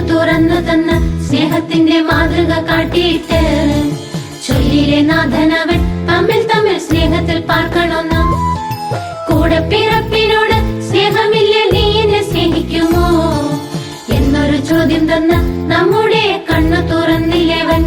തുറന്നു തന്ന സ്നേഹത്തിന്റെ മാതൃക കാട്ടിയിട്ട് ചൊല്ലിലെ നാഥനവൻ തമ്മിൽ തമ്മിൽ സ്നേഹത്തിൽ പാർക്കണമെന്ന്. കൂടെ പിറപ്പിനോട് സ്നേഹമില്ലേ, നീ എന്നെ സ്നേഹിക്കുമോ എന്നൊരു ചോദ്യം തന്ന നമ്മുടെ കണ്ണു തുറന്നില്ലേവൻ.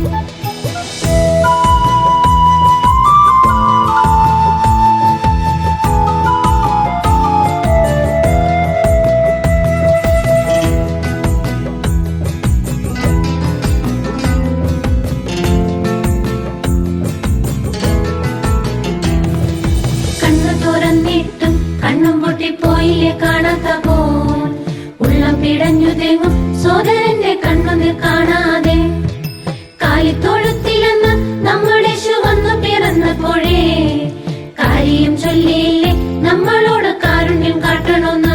കണ്ണും പൊട്ടിപ്പോയില്ലേ കാണാത്ത പോൽ, ഉള്ളം പിടഞ്ഞു തേങ്ങും സോദരന്റെ കണ്ണുനിൽ കാണാതെ. കാലിത്തൊഴുത്തിലെന്ന് നമ്മുടെ യേശു വന്നു പിറന്നപ്പോഴേ കാര്യം ചൊല്ലിയില്ലേ നമ്മളോട് കാരുണ്യം കാട്ടണമെന്ന്.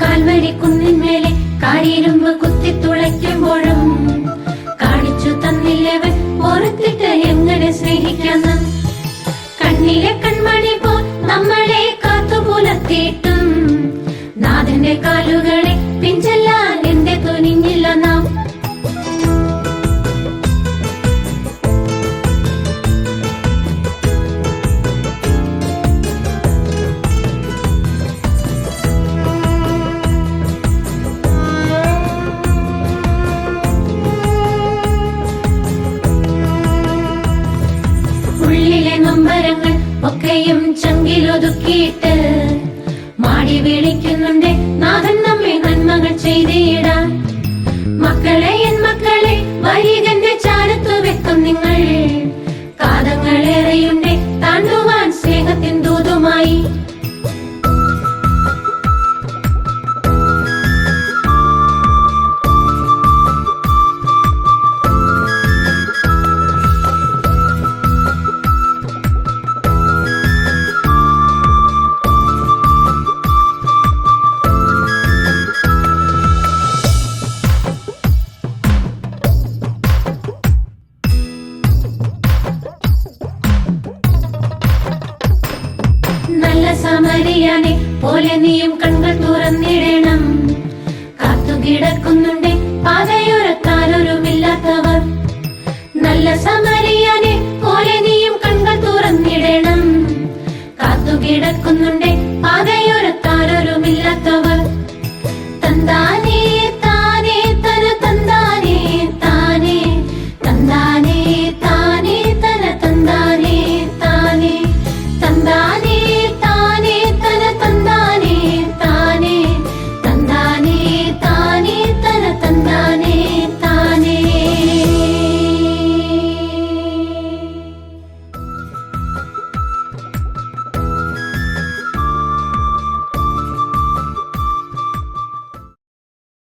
കാൽവരിക്കുന്നിന്മേലെ കാരിരുമ്പ് കുത്തി തുളയ്ക്കുമ്പോഴും കാണിച്ചു തന്നില്ലവൻ ഓർത്തിട്ട് എങ്ങനെ സ്നേഹിക്കാന്ന്. കണ്ണിലെ കൺമണി പോ നമ്മളെ കാത്തുപുലർത്തിയിട്ടും നാഥന്റെ കാലുകളെ പിഞ്ചെല്ലാൻ എന്റെ തുനിഞ്ഞില്ല നാം. ഉള്ളിലെ നൊമ്പരങ്ങൾ ഒക്കെയും ചങ്കിലൊതുക്കിയിട്ട് മാടി വിളിക്കുന്നുണ്ട് നാഥൻ നമ്മെ നന്മകൾ ചെയ്തിടാൻ. മക്കളെ എൻ മക്കളെ വരികന്റെ ചാരത്തു വെക്കും നിങ്ങൾ, കാതങ്ങളേറെയുണ്ട് താണ്ടുവാൻ സ്നേഹത്തിൻ ദൂതുമായി. നല്ല സമരിയാനെ പോലെ നീയും കണ്ണുകൾ തുറന്നിടണം. കാത്തുകിടക്കുന്നുണ്ട് പാതയോരത്താരൊരുമില്ലാത്തവർ. നല്ല സമ